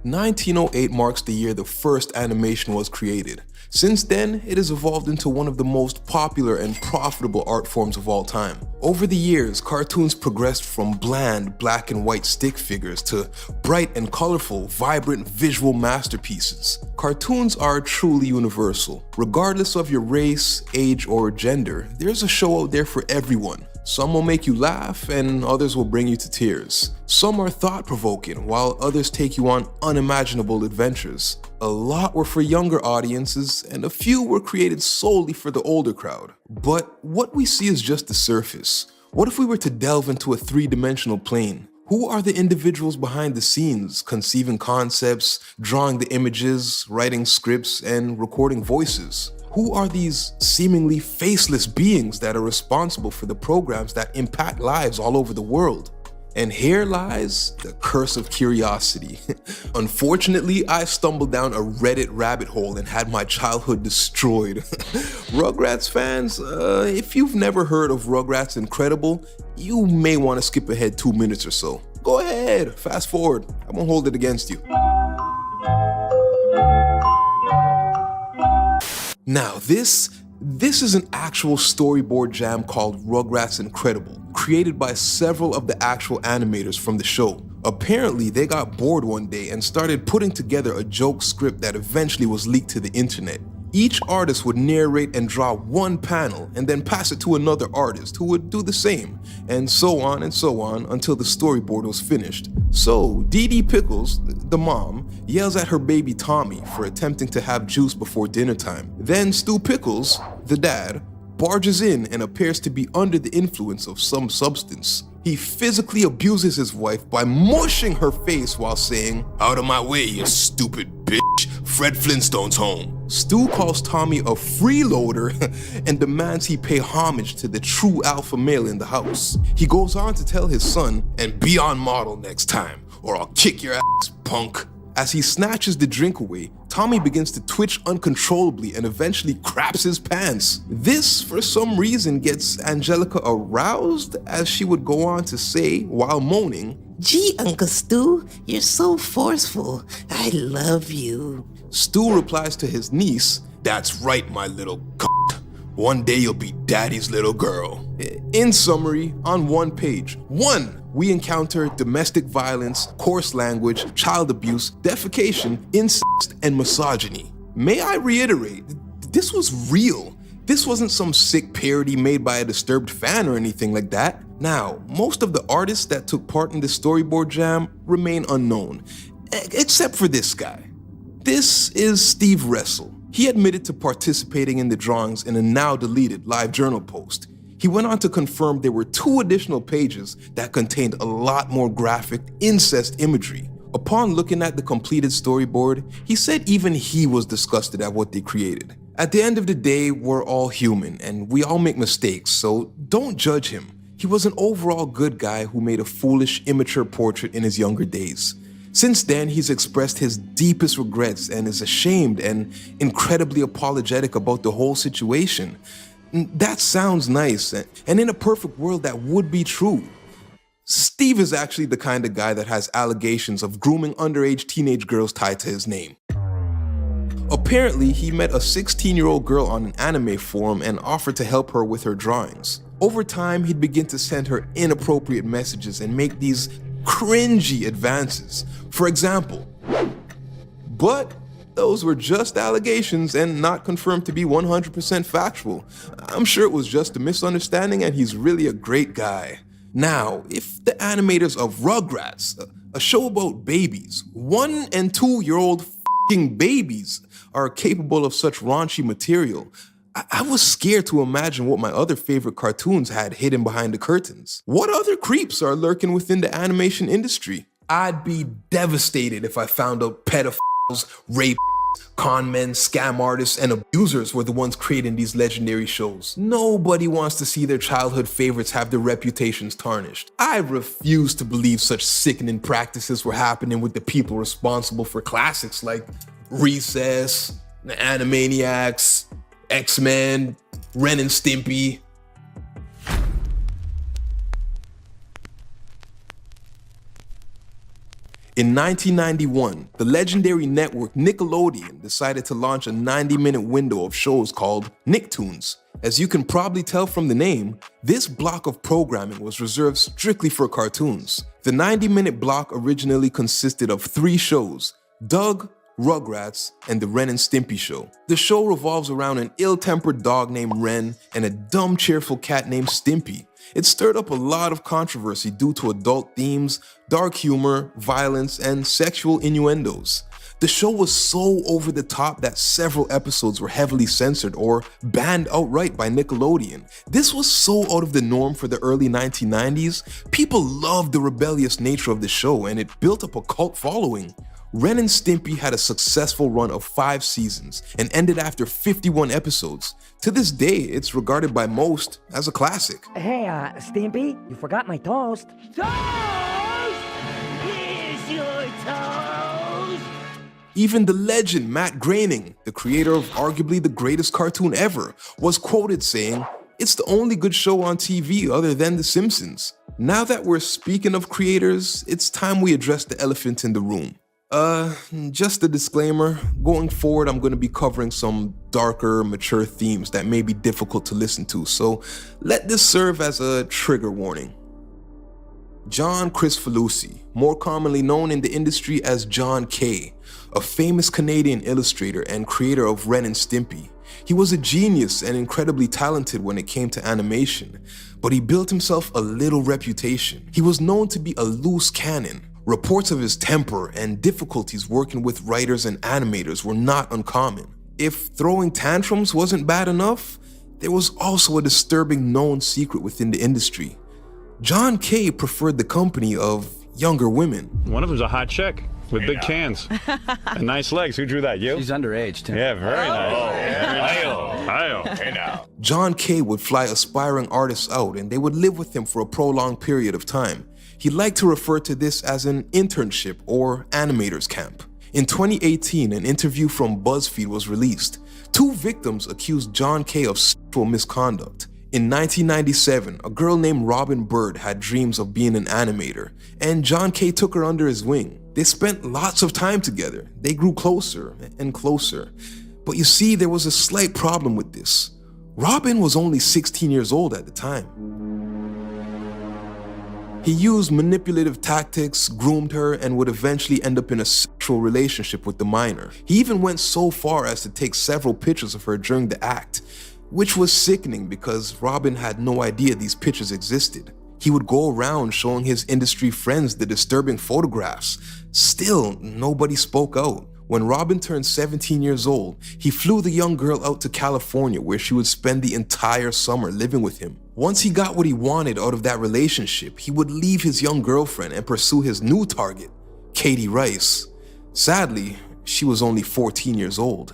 1908 marks the year the first animation was created. Since then, it has evolved into one of the most popular and profitable art forms of all time. Over the years, cartoons progressed from bland black and white stick figures to bright and colorful, vibrant visual masterpieces. Cartoons are truly universal. Regardless of your race, age, or gender, there's a show out there for everyone. Some will make you laugh and others will bring you to tears. Some are thought-provoking, while others take you on unimaginable adventures. A lot were for younger audiences, and a few were created solely for the older crowd. But what we see is just the surface. What if we were to delve into a three-dimensional plane? Who are the individuals behind the scenes, conceiving concepts, drawing the images, writing scripts, and recording voices? Who are these seemingly faceless beings that are responsible for the programs that impact lives all over the world? And here lies the curse of curiosity. Unfortunately, I stumbled down a Reddit rabbit hole and had my childhood destroyed. Rugrats fans, if you've never heard of Rugrats Incredible, you may want to skip ahead 2 minutes or so. Go ahead, fast forward. I won't hold it against you. Now, this is an actual storyboard jam called Rugrats Incredible, created by several of the actual animators from the show. Apparently, they got bored one day and started putting together a joke script that eventually was leaked to the internet. Each artist would narrate and draw one panel and then pass it to another artist who would do the same, and so on until the storyboard was finished. So, Dee Dee Pickles, the mom, yells at her baby Tommy for attempting to have juice before dinner time. Then Stu Pickles, the dad, barges in and appears to be under the influence of some substance. He physically abuses his wife by mushing her face while saying, "Out of my way, you stupid bitch. Fred Flintstone's home." Stu calls Tommy a freeloader and demands he pay homage to the true alpha male in the house. He goes on to tell his son, "And be on model next time, or I'll kick your ass, punk." As he snatches the drink away, Tommy begins to twitch uncontrollably and eventually craps his pants. This, for some reason, gets Angelica aroused, as she would go on to say, while moaning, "Gee, Uncle Stu, you're so forceful. I love you." Stu replies to his niece, "That's right, my little c***. One day you'll be daddy's little girl." In summary, on one page, we encounter domestic violence, coarse language, child abuse, defecation, incest, and misogyny. May I reiterate, this was real. This wasn't some sick parody made by a disturbed fan or anything like that. Now, most of the artists that took part in the storyboard jam remain unknown, except for this guy. This is Steve Ressel. He admitted to participating in the drawings in a now deleted LiveJournal post. He went on to confirm there were 2 additional pages that contained a lot more graphic incest imagery. Upon looking at the completed storyboard, he said even he was disgusted at what they created. At the end of the day, we're all human and we all make mistakes, so don't judge him. He was an overall good guy who made a foolish, immature portrait in his younger days. Since then, he's expressed his deepest regrets and is ashamed and incredibly apologetic about the whole situation. That sounds nice, and in a perfect world that would be true. Steve is actually the kind of guy that has allegations of grooming underage teenage girls tied to his name. Apparently, he met a 16-year-old girl on an anime forum and offered to help her with her drawings. Over time, he'd begin to send her inappropriate messages and make these cringy advances. For example, but those were just allegations and not confirmed to be 100% factual. I'm sure it was just a misunderstanding and he's really a great guy. Now, if the animators of Rugrats, a show about babies, 1- and 2-year-old f***ing babies, are capable of such raunchy material, I was scared to imagine what my other favorite cartoons had hidden behind the curtains. What other creeps are lurking within the animation industry? I'd be devastated if I found out pedophiles, rape, con men, scam artists, and abusers were the ones creating these legendary shows. Nobody wants to see their childhood favorites have their reputations tarnished. I refuse to believe such sickening practices were happening with the people responsible for classics like Recess, the Animaniacs, X-Men, Ren and Stimpy. In 1991, the legendary network Nickelodeon decided to launch a 90-minute window of shows called Nicktoons. As you can probably tell from the name, this block of programming was reserved strictly for cartoons. The 90-minute block originally consisted of 3 shows: Doug, Rugrats, and the Ren and Stimpy Show. The show revolves around an ill-tempered dog named Ren and a dumb, cheerful cat named Stimpy. It stirred up a lot of controversy due to adult themes, dark humor, violence, and sexual innuendos. The show was so over the top that several episodes were heavily censored or banned outright by Nickelodeon. This was so out of the norm for the early 1990s. People loved the rebellious nature of the show, and it built up a cult following. Ren and Stimpy had a successful run of 5 seasons and ended after 51 episodes. To this day, it's regarded by most as a classic. Hey, Stimpy, you forgot my toast. Toast! Here's your toast! Even the legend Matt Groening, the creator of arguably the greatest cartoon ever, was quoted saying, "It's the only good show on TV other than The Simpsons." Now that we're speaking of creators, it's time we address the elephant in the room. Just a disclaimer, going forward I'm going to be covering some darker, mature themes that may be difficult to listen to, so let this serve as a trigger warning. John Kricfalusi, more commonly known in the industry as John K., a famous Canadian illustrator and creator of Ren and Stimpy. He was a genius and incredibly talented when it came to animation, but he built himself a little reputation. He was known to be a loose cannon. Reports of his temper and difficulties working with writers and animators were not uncommon. If throwing tantrums wasn't bad enough, there was also a disturbing known secret within the industry. John K. preferred the company of younger women. One of them's a hot chick with big cans and nice legs. Who drew that? You? She's underage, Tim. Yeah, very nice. Hey now. John K. would fly aspiring artists out and they would live with him for a prolonged period of time. He liked to refer to this as an internship or animator's camp. In 2018, an interview from BuzzFeed was released. 2 victims accused John K. of sexual misconduct. In 1997, a girl named Robin Bird had dreams of being an animator, and John K. took her under his wing. They spent lots of time together. They grew closer and closer. But you see, there was a slight problem with this. Robin was only 16 years old at the time. He used manipulative tactics, groomed her, and would eventually end up in a sexual relationship with the minor. He even went so far as to take several pictures of her during the act, which was sickening because Robin had no idea these pictures existed. He would go around showing his industry friends the disturbing photographs. Still, nobody spoke out. When Robin turned 17 years old, he flew the young girl out to California where she would spend the entire summer living with him. Once he got what he wanted out of that relationship, he would leave his young girlfriend and pursue his new target, Katie Rice. Sadly, she was only 14 years old.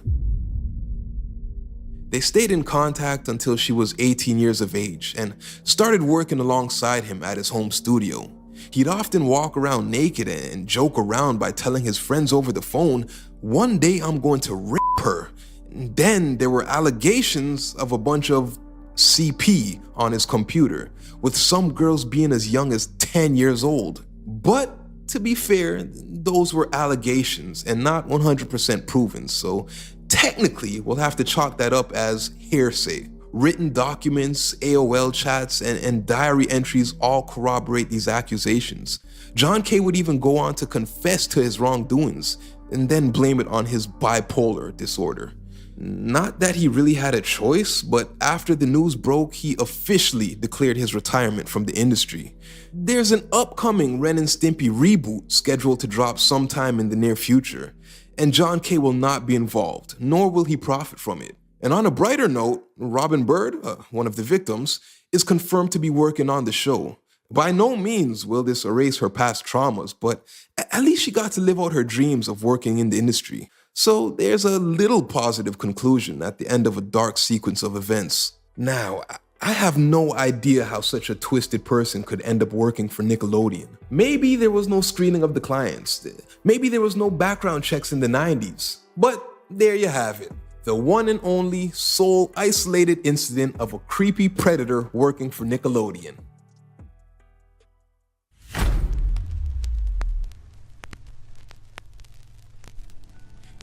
They stayed in contact until she was 18 years of age and started working alongside him at his home studio. He'd often walk around naked and joke around by telling his friends over the phone, "One day I'm going to rip her." And then there were allegations of a bunch of CP on his computer, with some girls being as young as 10 years old. But to be fair, those were allegations and not 100% proven, so technically we'll have to chalk that up as hearsay. Written documents, AOL chats, and diary entries all corroborate these accusations. John K. would even go on to confess to his wrongdoings and then blame it on his bipolar disorder. Not that he really had a choice, but after the news broke, he officially declared his retirement from the industry. There's an upcoming Ren and Stimpy reboot scheduled to drop sometime in the near future, and John K. will not be involved, nor will he profit from it. And on a brighter note, Robin Bird, one of the victims, is confirmed to be working on the show. By no means will this erase her past traumas, but at least she got to live out her dreams of working in the industry. So there's a little positive conclusion at the end of a dark sequence of events. Now, I have no idea how such a twisted person could end up working for Nickelodeon. Maybe there was no screening of the clients. Maybe there was no background checks in the 90s. But there you have it. The one and only sole isolated incident of a creepy predator working for Nickelodeon.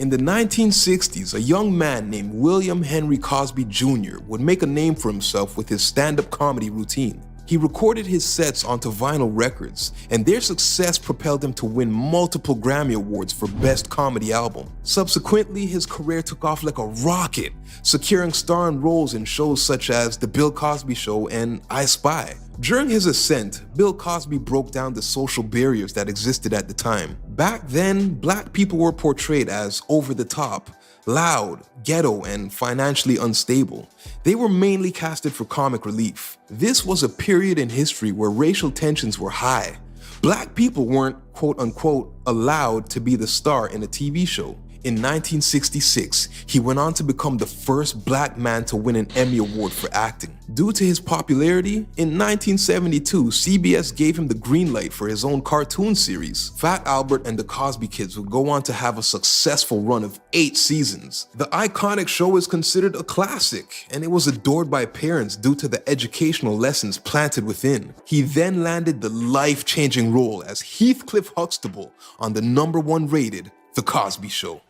In the 1960s, a young man named William Henry Cosby Jr. would make a name for himself with his stand-up comedy routine. He recorded his sets onto vinyl records, and their success propelled him to win multiple Grammy Awards for Best Comedy Album. Subsequently, his career took off like a rocket, securing starring roles in shows such as The Bill Cosby Show and I Spy. During his ascent, Bill Cosby broke down the social barriers that existed at the time. Back then, black people were portrayed as over-the-top, loud, ghetto, and financially unstable. They were mainly casted for comic relief. This was a period in history where racial tensions were high. Black people weren't, quote-unquote, allowed to be the star in a TV show. In 1966, he went on to become the first black man to win an Emmy Award for acting. Due to his popularity, in 1972, CBS gave him the green light for his own cartoon series. Fat Albert and the Cosby Kids would go on to have a successful run of 8 seasons. The iconic show is considered a classic, and it was adored by parents due to the educational lessons planted within. He then landed the life-changing role as Heathcliff Huxtable on the #1 rated The Cosby Show.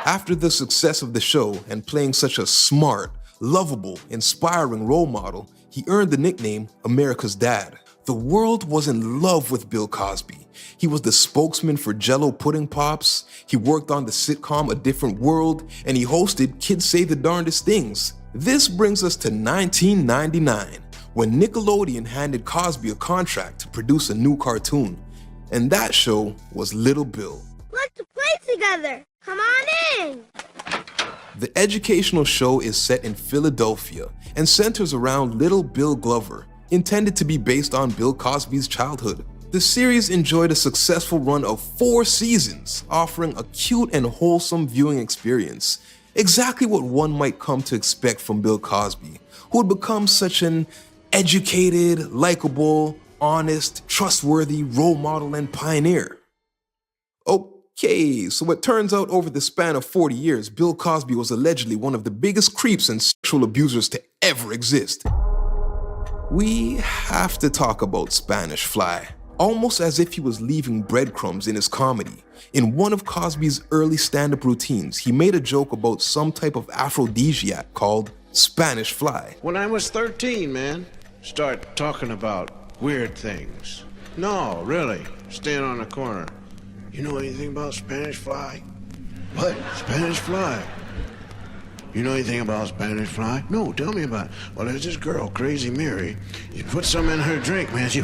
After the success of the show and playing such a smart, lovable, inspiring role model, he earned the nickname America's Dad. The world was in love with Bill Cosby. He was the spokesman for Jell-O Pudding Pops, he worked on the sitcom A Different World, and he hosted Kids Say the Darndest Things. This brings us to 1999, when Nickelodeon handed Cosby a contract to produce a new cartoon. And that show was Little Bill. Let's play together! Come on in! The educational show is set in Philadelphia and centers around Little Bill Glover, intended to be based on Bill Cosby's childhood. The series enjoyed a successful run of 4 seasons, offering a cute and wholesome viewing experience. Exactly what one might come to expect from Bill Cosby, who would become such an educated, likable, honest, trustworthy role model and pioneer. Okay, so it turns out over the span of 40 years, Bill Cosby was allegedly one of the biggest creeps and sexual abusers to ever exist. We have to talk about Spanish Fly. Almost as if he was leaving breadcrumbs in his comedy. In one of Cosby's early stand-up routines, he made a joke about some type of aphrodisiac called Spanish Fly. When I was 13, man, start talking about weird things. No, really, stand on the corner. You know anything about Spanish Fly? What? Spanish Fly? You know anything about Spanish Fly? No, tell me about it. Well, there's this girl, Crazy Mary. You put some in her drink, man, she...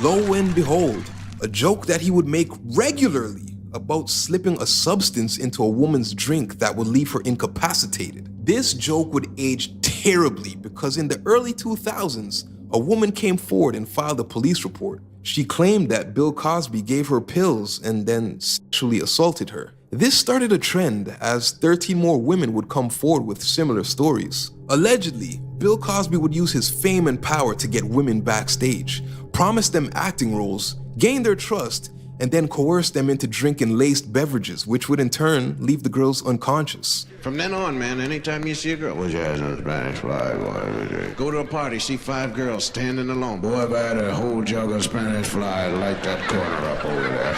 Lo and behold, a joke that he would make regularly about slipping a substance into a woman's drink that would leave her incapacitated. This joke would age terribly because in the early 2000s, a woman came forward and filed a police report. She claimed that Bill Cosby gave her pills and then sexually assaulted her. This started a trend as 13 more women would come forward with similar stories. Allegedly, Bill Cosby would use his fame and power to get women backstage, promise them acting roles, gain their trust, and then coerce them into drinking laced beverages, which would in turn leave the girls unconscious. From then on, man, anytime you see a girl, what's your ass on Spanish Fly? Go to a party, see 5 girls standing alone. Boy, if I had a whole jug of Spanish Fly, I'd light that corner up over there.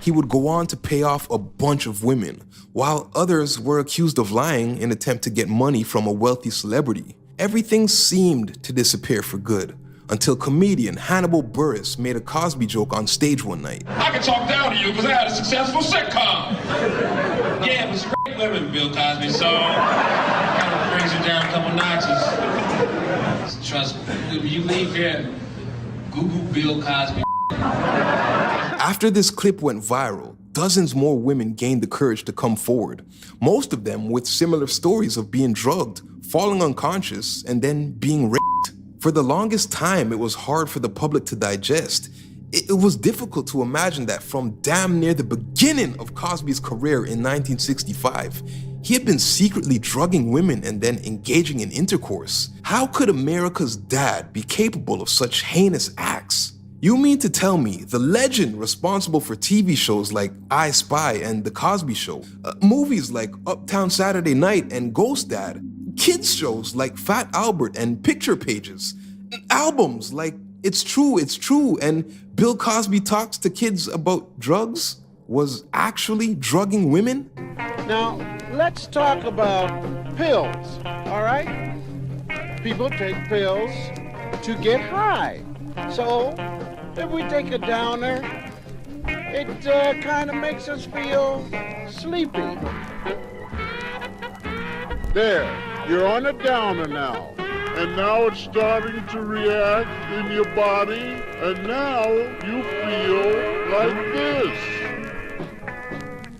He would go on to pay off a bunch of women, while others were accused of lying in an attempt to get money from a wealthy celebrity. Everything seemed to disappear for good, until comedian Hannibal Buress made a Cosby joke on stage one night. I can talk down to you because I had a successful sitcom. Yeah, it was great living, Bill Cosby, so kind of brings you down a couple notches. Trust me, when you leave here, Google Bill Cosby. After this clip went viral, dozens more women gained the courage to come forward, most of them with similar stories of being drugged, falling unconscious, and then being raped. For the longest time, it was hard for the public to digest. It was difficult to imagine that from damn near the beginning of Cosby's career in 1965, he had been secretly drugging women and then engaging in intercourse. How could America's dad be capable of such heinous acts? You mean to tell me the legend responsible for TV shows like I Spy and The Cosby Show, movies like Uptown Saturday Night and Ghost Dad, kids shows like Fat Albert and Picture Pages, albums like It's True, and Bill Cosby Talks to Kids About Drugs was actually drugging women. Now, let's talk about pills, all right? People take pills to get high. So, if we take a downer, it kind of makes us feel sleepy. There, you're on a downer now. And now it's starting to react in your body, and now you feel like this.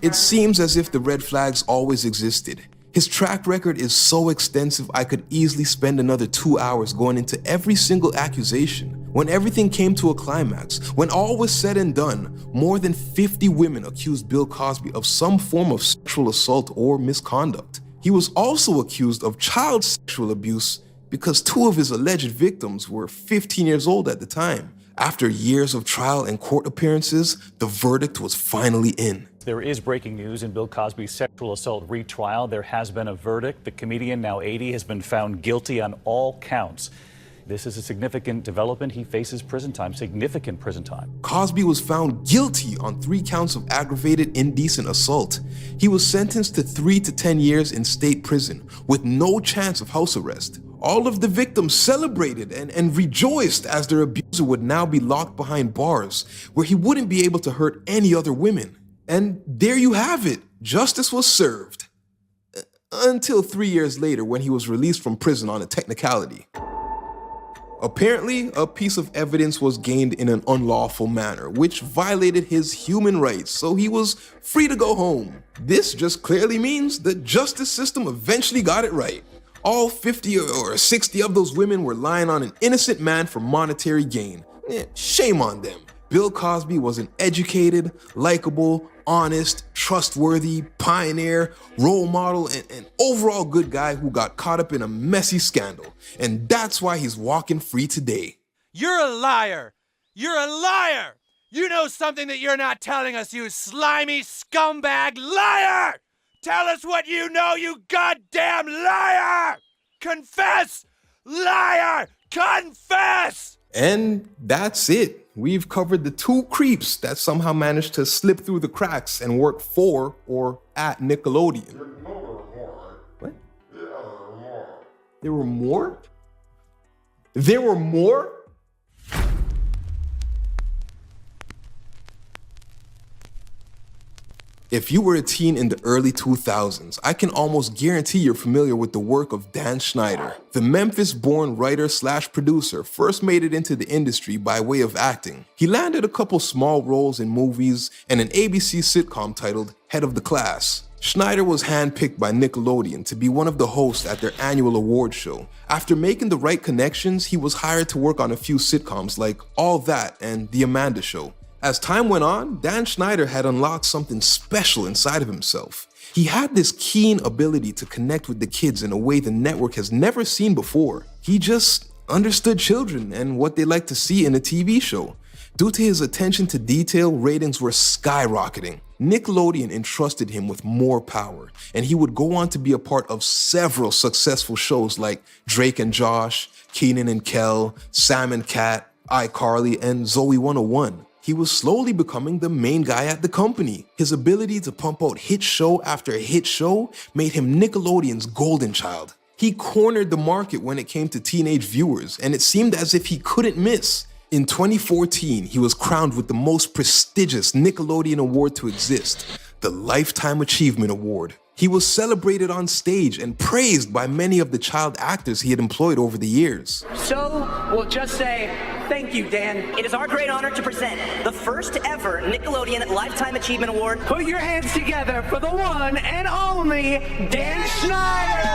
It seems as if the red flags always existed. His track record is so extensive I could easily spend another 2 hours going into every single accusation. When everything came to a climax, when all was said and done, more than 50 women accused Bill Cosby of some form of sexual assault or misconduct. He was also accused of child sexual abuse because 2 of his alleged victims were 15 years old at the time. After years of trial and court appearances, the verdict was finally in. There is breaking news in Bill Cosby's sexual assault retrial. There has been a verdict. The comedian, now 80, has been found guilty on all counts. This is a significant development. He faces prison time, significant prison time. Cosby was found guilty on 3 counts of aggravated indecent assault. He was sentenced to 3 to 10 years in state prison with no chance of house arrest. All of the victims celebrated and rejoiced as their abuser would now be locked behind bars where he wouldn't be able to hurt any other women. And there you have it. Justice was served. Until 3 years later when he was released from prison on a technicality. Apparently, a piece of evidence was gained in an unlawful manner, which violated his human rights, so he was free to go home. This just clearly means the justice system eventually got it right. All 50 or 60 of those women were lying on an innocent man for monetary gain. Shame on them. Bill Cosby was an educated, likable, honest, trustworthy, pioneer, role model, and overall good guy who got caught up in a messy scandal. And that's why he's walking free today. You're a liar! You're a liar! You know something that you're not telling us, you slimy scumbag liar! Tell us what you know, you goddamn liar! Confess! Liar! Confess! And that's it. We've covered the 2 creeps that somehow managed to slip through the cracks and work for or at Nickelodeon. What? There were more? There were more? If you were a teen in the early 2000s, I can almost guarantee you're familiar with the work of Dan Schneider. The Memphis-born writer/producer first made it into the industry by way of acting. He landed a couple small roles in movies and an ABC sitcom titled Head of the Class. Schneider was handpicked by Nickelodeon to be one of the hosts at their annual award show. After making the right connections, he was hired to work on a few sitcoms like All That and The Amanda Show. As time went on, Dan Schneider had unlocked something special inside of himself. He had this keen ability to connect with the kids in a way the network has never seen before. He just understood children and what they like to see in a TV show. Due to his attention to detail, ratings were skyrocketing. Nickelodeon entrusted him with more power, and he would go on to be a part of several successful shows like Drake and Josh, Kenan and Kel, Sam and Cat, iCarly, and Zoe 101. He was slowly becoming the main guy at the company. His ability to pump out hit show after hit show made him Nickelodeon's golden child. He cornered the market when it came to teenage viewers, and it seemed as if he couldn't miss. In 2014, he was crowned with the most prestigious Nickelodeon award to exist, the Lifetime Achievement Award. He was celebrated on stage and praised by many of the child actors he had employed over the years. So, we'll just say, thank you, Dan. It is our great honor to present the first ever Nickelodeon Lifetime Achievement Award. Put your hands together for the one and only Dan Schneider!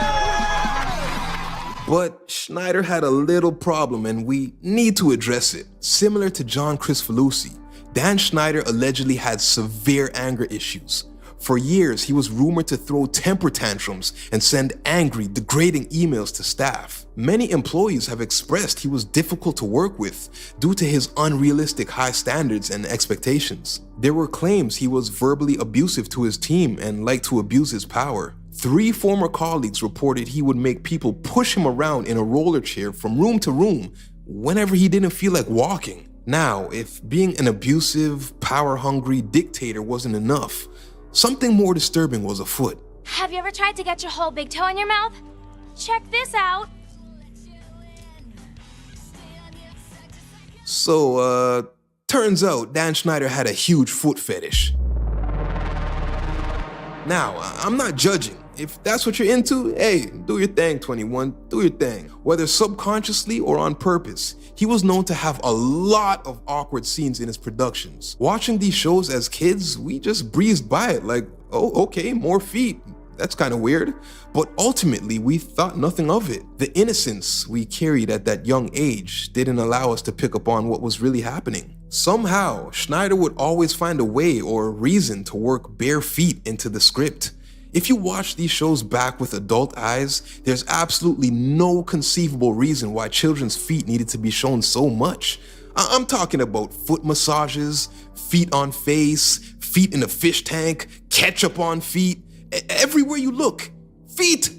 But Schneider had a little problem and we need to address it. Similar to John Kricfalusi, Dan Schneider allegedly had severe anger issues. For years, he was rumored to throw temper tantrums and send angry, degrading emails to staff. Many employees have expressed he was difficult to work with due to his unrealistic high standards and expectations. There were claims he was verbally abusive to his team and liked to abuse his power. 3 former colleagues reported he would make people push him around in a roller chair from room to room whenever he didn't feel like walking. Now, if being an abusive, power-hungry dictator wasn't enough, something more disturbing was afoot. Have you ever tried to get your whole big toe in your mouth? Check this out. So, turns out Dan Schneider had a huge foot fetish. Now, I'm not judging. If that's what you're into, hey, do your thing, 21, do your thing. Whether subconsciously or on purpose, he was known to have a lot of awkward scenes in his productions. Watching these shows as kids, we just breezed by it like, oh, okay, more feet. That's kind of weird. But ultimately, we thought nothing of it. The innocence we carried at that young age didn't allow us to pick up on what was really happening. Somehow, Schneider would always find a way or a reason to work bare feet into the script. If you watch these shows back with adult eyes, there's absolutely no conceivable reason why children's feet needed to be shown so much. I'm talking about foot massages, feet on face, feet in a fish tank, ketchup on feet. Everywhere you look, feet!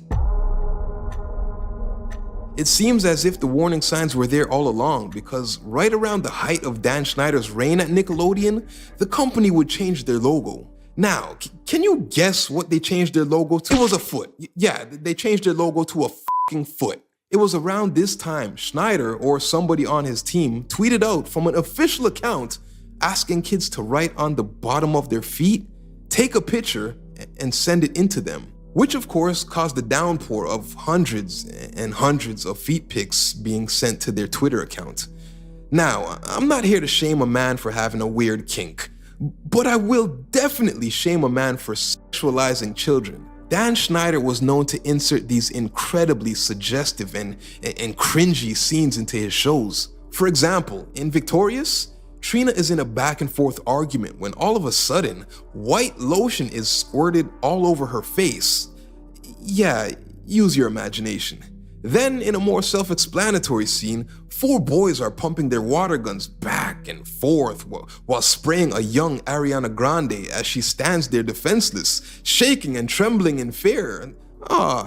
It seems as if the warning signs were there all along, because right around the height of Dan Schneider's reign at Nickelodeon, the company would change their logo. Now, can you guess what they changed their logo to? It was a foot. Yeah, they changed their logo to a fucking foot. It was around this time Schneider or somebody on his team tweeted out from an official account asking kids to write on the bottom of their feet, take a picture, and send it into them, which of course caused a downpour of hundreds and hundreds of feet pics being sent to their Twitter account. Now, I'm not here to shame a man for having a weird kink, but I will definitely shame a man for sexualizing children. Dan Schneider was known to insert these incredibly suggestive and cringy scenes into his shows. For example, in Victorious, Trina is in a back and forth argument when all of a sudden, white lotion is squirted all over her face. Yeah, use your imagination. Then, in a more self-explanatory scene, 4 boys are pumping their water guns back and forth while spraying a young Ariana Grande as she stands there defenseless, shaking and trembling in fear.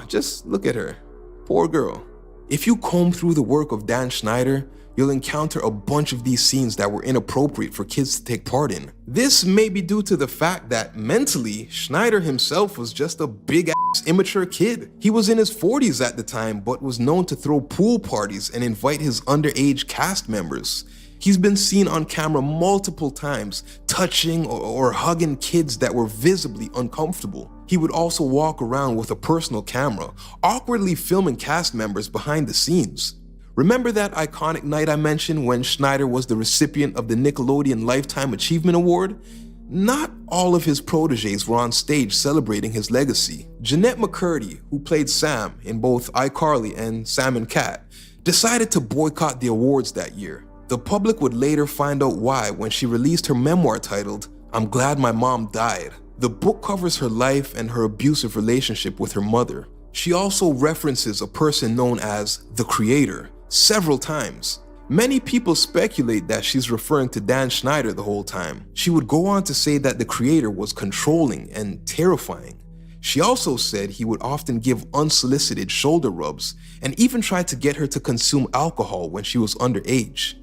Just look at her. Poor girl. If you comb through the work of Dan Schneider, you'll encounter a bunch of these scenes that were inappropriate for kids to take part in. This may be due to the fact that mentally, Schneider himself was just a big-ass immature kid. He was in his 40s at the time, but was known to throw pool parties and invite his underage cast members. He's been seen on camera multiple times, touching or hugging kids that were visibly uncomfortable. He would also walk around with a personal camera, awkwardly filming cast members behind the scenes. Remember that iconic night I mentioned when Schneider was the recipient of the Nickelodeon Lifetime Achievement Award? Not all of his proteges were on stage celebrating his legacy. Jeanette McCurdy, who played Sam in both iCarly and Sam and Cat, decided to boycott the awards that year. The public would later find out why when she released her memoir titled, "I'm Glad My Mom Died." The book covers her life and her abusive relationship with her mother. She also references a person known as the Creator several times. Many people speculate that she's referring to Dan Schneider the whole time. She would go on to say that the Creator was controlling and terrifying. She also said he would often give unsolicited shoulder rubs and even tried to get her to consume alcohol when she was underage.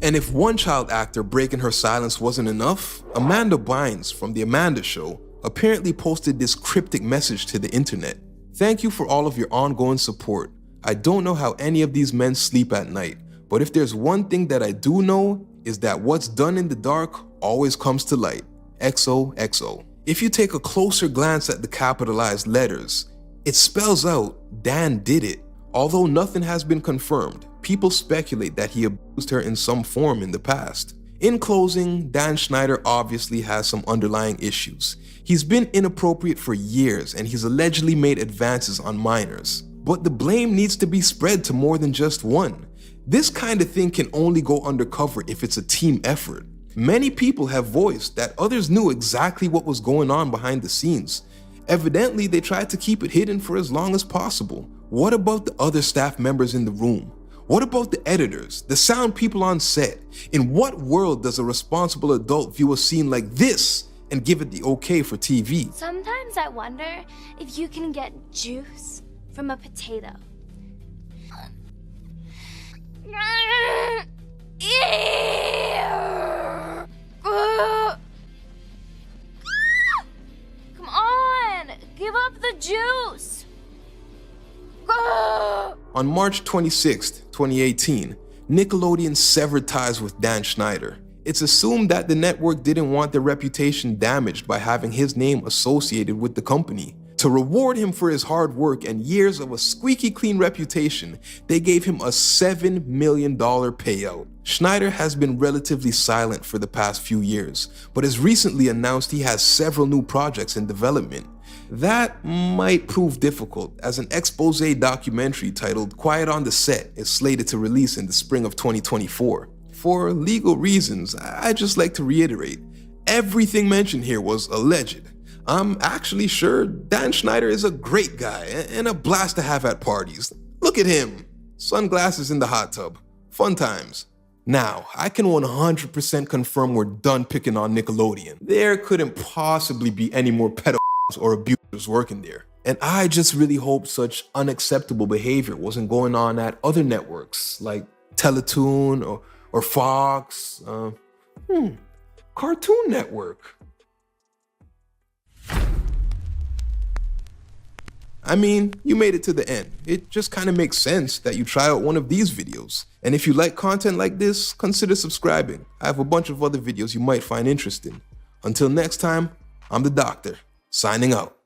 And if one child actor breaking her silence wasn't enough, Amanda Bynes from The Amanda Show apparently posted this cryptic message to the internet. "Thank you for all of your ongoing support. I don't know how any of these men sleep at night, but if there's one thing that I do know is that what's done in the dark always comes to light. XOXO." If you take a closer glance at the capitalized letters, it spells out Dan did it. Although nothing has been confirmed, people speculate that he abused her in some form in the past. In closing, Dan Schneider obviously has some underlying issues. He's been inappropriate for years and he's allegedly made advances on minors. But the blame needs to be spread to more than just one. This kind of thing can only go undercover if it's a team effort. Many people have voiced that others knew exactly what was going on behind the scenes. Evidently, they tried to keep it hidden for as long as possible. What about the other staff members in the room? What about the editors, the sound people on set? In what world does a responsible adult view a scene like this and give it the okay for TV. Sometimes I wonder if you can get juice from a potato. Come on, give up the juice. On March 26, 2018, Nickelodeon severed ties with Dan Schneider. It's assumed that the network didn't want their reputation damaged by having his name associated with the company. To reward him for his hard work and years of a squeaky clean reputation, they gave him a $7 million payout. Schneider has been relatively silent for the past few years, but has recently announced he has several new projects in development. That might prove difficult, as an expose documentary titled Quiet on the Set is slated to release in the spring of 2024. For legal reasons, I'd just like to reiterate, everything mentioned here was alleged. I'm actually sure Dan Schneider is a great guy and a blast to have at parties. Look at him, sunglasses in the hot tub, fun times. Now, I can 100% confirm we're done picking on Nickelodeon. There couldn't possibly be any more pedophiles or abusers working there. And I just really hope such unacceptable behavior wasn't going on at other networks like Teletoon or Fox, Cartoon Network. I mean, you made it to the end. It just kind of makes sense that you try out one of these videos. And if you like content like this, consider subscribing. I have a bunch of other videos you might find interesting. Until next time, I'm the Doctor, signing out.